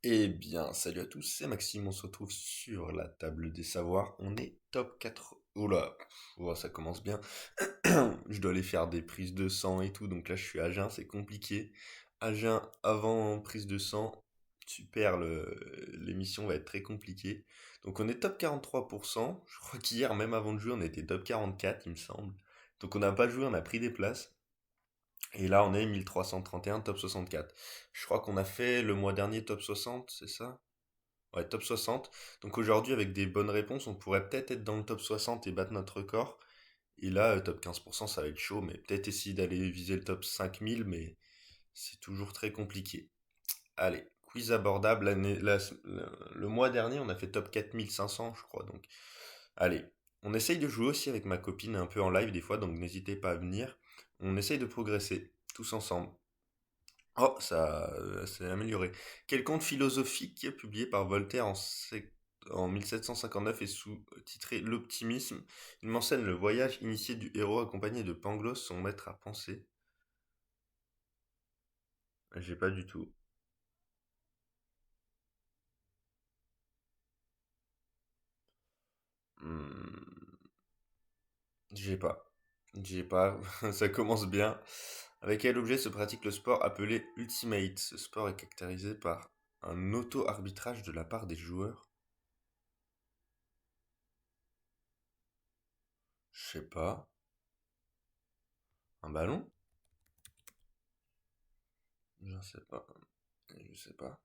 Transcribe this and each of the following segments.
Eh bien, salut à tous, c'est Maxime, on se retrouve sur la table des savoirs. On est top 4. Oula, ça commence bien. Je dois aller faire des prises de sang et tout, donc là je suis à jeun, c'est compliqué. À jeun avant prise de sang, super, l'émission va être très compliquée. Donc on est top 43%. Je crois qu'hier, même avant de jouer, on était top 44, il me semble. Donc on n'a pas joué, on a pris des places. Et là, on est 1331, top 64. Je crois qu'on a fait le mois dernier top 60, c'est ça? Ouais, top 60. Donc aujourd'hui, avec des bonnes réponses, on pourrait peut-être être dans le top 60 et battre notre record. Et là, top 15%, ça va être chaud, mais peut-être essayer d'aller viser le top 5000, mais c'est toujours très compliqué. Allez, quiz abordable. Le mois dernier, on a fait top 4500, je crois. Donc, allez, on essaye de jouer aussi avec ma copine un peu en live des fois, donc n'hésitez pas à venir. On essaye de progresser, tous ensemble. Oh, ça s'est amélioré. Quel conte philosophique publié par Voltaire en 1759 est sous-titré L'Optimisme? Il m'enseigne le voyage initié du héros accompagné de Pangloss, son maître à penser. J'ai pas du tout. Hmm, j'ai pas. J'ai pas. Ça commence bien. Avec quel objet se pratique le sport appelé Ultimate? Ce sport est caractérisé par un auto-arbitrage de la part des joueurs. Je sais pas. Un ballon? Je sais pas. Je sais pas.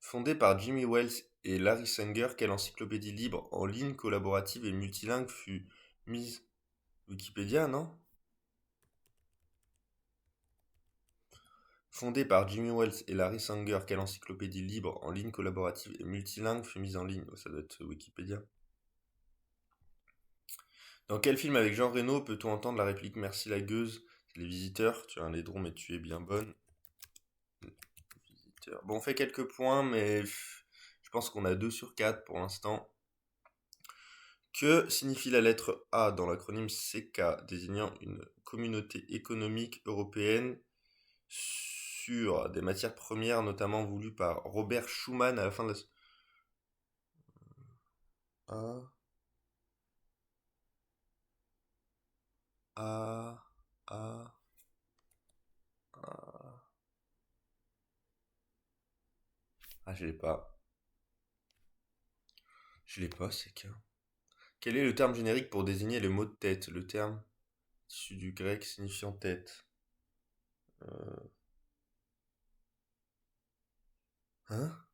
Fondée par Jimmy Wells et Larry Sanger, quelle encyclopédie libre en ligne collaborative et multilingue fut mise Wikipédia, non? Fondée par Jimmy Wells et Larry Sanger, quelle encyclopédie libre en ligne collaborative et multilingue fut mise en ligne? Oh, ça doit être Wikipédia. Dans quel film avec Jean Reno peut-on entendre la réplique Merci la gueuse? Les visiteurs, tu as un laidron mais tu es bien bonne. Visiteurs. Bon, on fait quelques points, mais je pense qu'on a 2 sur 4 pour l'instant. Que signifie la lettre A dans l'acronyme CK désignant une communauté économique européenne sur des matières premières notamment voulues par Robert Schuman à la fin de la... A, A, A, A... Ah, je l'ai pas. Je l'ai pas, c'est que... Quel est le terme générique pour désigner le mot de tête? Le terme issu du grec signifiant tête. Hein?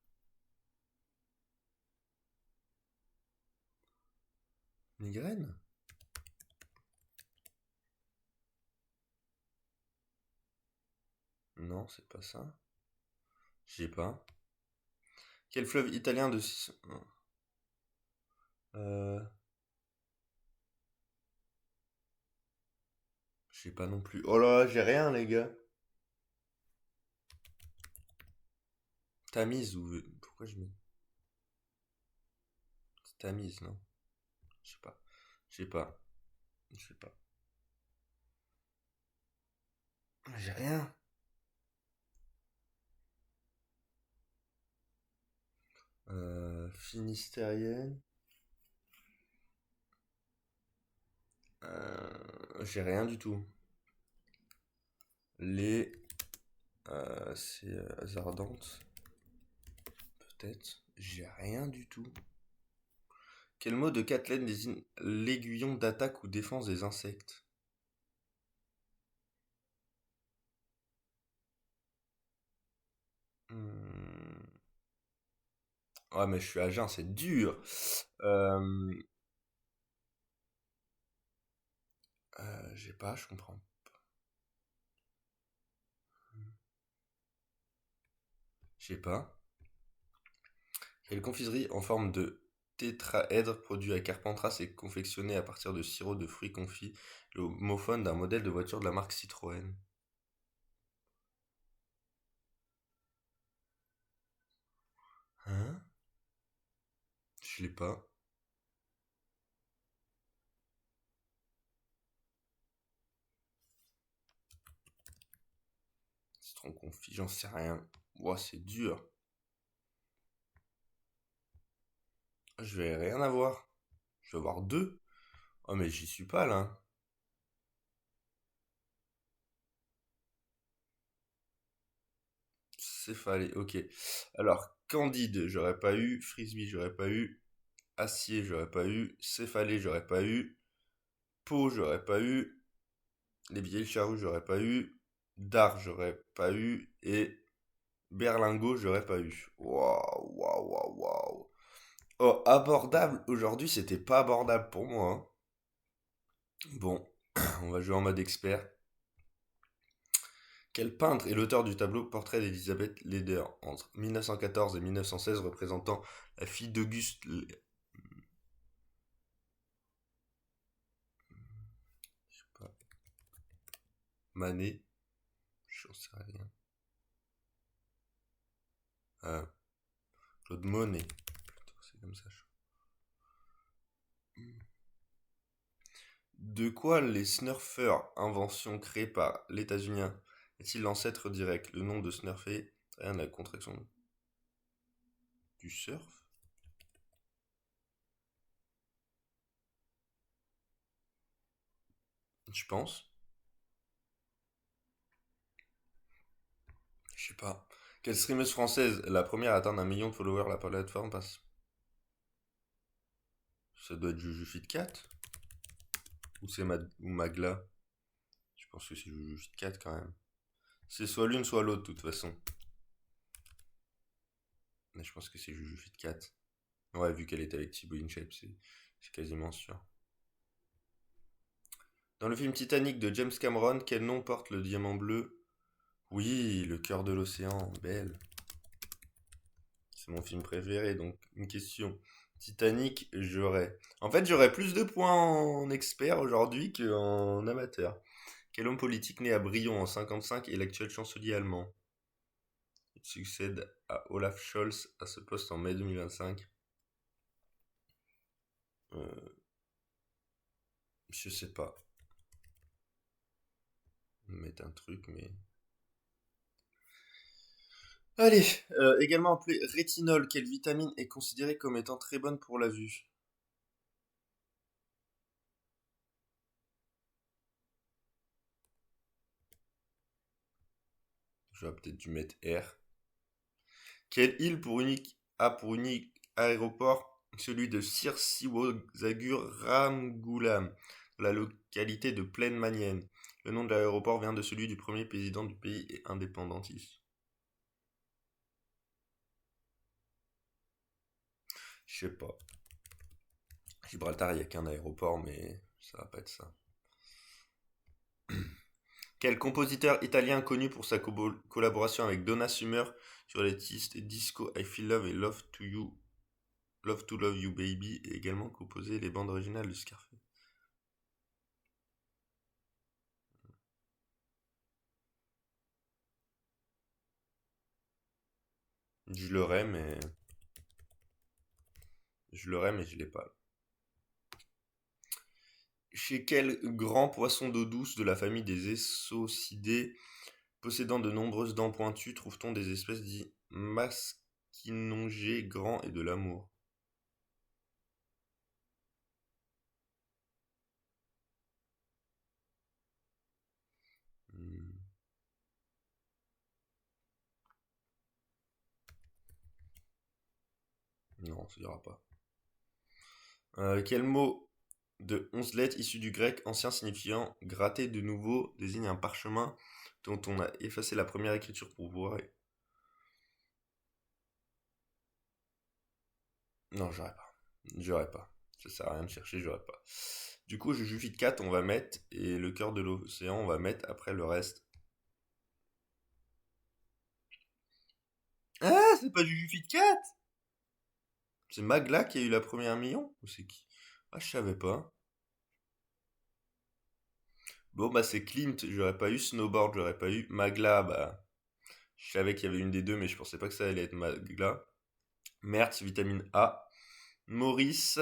Migraine? Non, c'est pas ça. J'ai pas. Quel fleuve italien de... Euh... J'ai pas non plus. Oh là, j'ai rien, les gars. Tamise ou... Pourquoi je mets... Tamise, non? Je sais pas. Je sais pas. Je sais pas. J'ai rien. Finistérienne. J'ai rien du tout. Les... c'est ardente. Peut-être. J'ai rien du tout. Quel mot de quatre lettres désigne l'aiguillon d'attaque ou défense des insectes? Hmm. Ouais, mais je suis à jeun, c'est dur. Euh, j'ai pas, je comprends. J'ai pas. Quelle confiserie en forme de tétraèdre produit à Carpentras et confectionné à partir de sirop de fruits confits, l'homophone d'un modèle de voiture de la marque Citroën. Hein? Je l'ai pas. Citron confit, j'en sais rien. Ouah, c'est dur. Je vais rien avoir. Je vais avoir deux. Oh, mais j'y suis pas là. Céphalée, ok. Alors, Candide, j'aurais pas eu. Frisbee, j'aurais pas eu. Acier, j'aurais pas eu. Céphalée, j'aurais pas eu. Pau, j'aurais pas eu. Les vieilles charrues, j'aurais pas eu. Dard, j'aurais pas eu. Et Berlingot, j'aurais pas eu. Waouh, waouh, waouh, waouh. Oh, abordable. Aujourd'hui, c'était pas abordable pour moi, hein. Bon, on va jouer en mode expert. Quel peintre est l'auteur du tableau Portrait d'Elisabeth Leder entre 1914 et 1916 représentant la fille d'Auguste je sais pas, Manet? J'en sais rien. Ah, Claude Monet. Putain, c'est comme ça. De quoi les Smurfers, invention créée par l'États-Unien, est-il l'ancêtre direct? Le nom de Smurfé, rien à la contraction du surf? Je pense. Je sais pas. Quelle streameuse française, la première à atteindre 1 million de followers, la plateforme passe? Ça doit être Juju Fit Cat? Ou c'est ou Magla? Je pense que c'est Juju Fit Cat quand même. C'est soit l'une, soit l'autre, de toute façon. Mais je pense que c'est Juju Fit Cat. Ouais, vu qu'elle était avec Thibaut InShape, c'est quasiment sûr. Dans le film Titanic de James Cameron, quel nom porte le diamant bleu? Oui, le cœur de l'océan, belle. C'est mon film préféré, donc une question. Titanic, j'aurais. En fait, j'aurais plus de points en expert aujourd'hui qu'en amateur. Quel homme politique né à Brion en 55 est l'actuel chancelier allemand? Il succède à Olaf Scholz à ce poste en mai 2025. Euh, je sais pas. Mettre un truc, mais. Allez, également appelé rétinol, quelle vitamine est considérée comme étant très bonne pour la vue? J'aurais peut-être dû mettre R. Quelle île a pour unique aéroport celui de Sir Siwo Zagur Ramgoolam, la localité de Plaine Manienne? Le nom de l'aéroport vient de celui du premier président du pays et indépendantiste. Je sais pas. Gibraltar, il n'y a qu'un aéroport, mais ça va pas être ça. Quel compositeur italien connu pour sa collaboration avec Donna Summer sur les titres Disco I Feel Love et Love to Love You Baby et également composé les bandes originales de Scarface? Je l'aurais, mais je l'ai pas. Chez quel grand poisson d'eau douce de la famille des Essaucidés, possédant de nombreuses dents pointues, trouve-t-on des espèces dits masquinongés, grands et de l'amour? Hmm, non, ça ira pas. Quel mot de 11 lettres issu du grec ancien signifiant gratter de nouveau désigne un parchemin dont on a effacé la première écriture pour voir? Non, j'aurais pas. J'aurais pas. Ça sert à rien de chercher, j'aurais pas. Du coup, je Fit 4, on va mettre, et le cœur de l'océan, on va mettre après le reste. Ah, c'est pas Juju Fit 4? C'est Magla qui a eu la première million? Ou c'est qui? Ah, je savais pas. Bon, bah, c'est Klimt, j'aurais pas eu. Snowboard, j'aurais pas eu. Magla, bah, je savais qu'il y avait une des deux, mais je pensais pas que ça allait être Magla. Mertz, vitamine A. Maurice,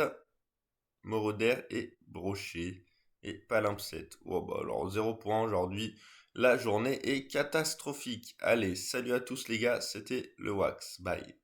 Moroder et Brochet. Et Palimpseste. Oh, bah, alors, 0 point aujourd'hui. La journée est catastrophique. Allez, salut à tous les gars, c'était le Wax. Bye.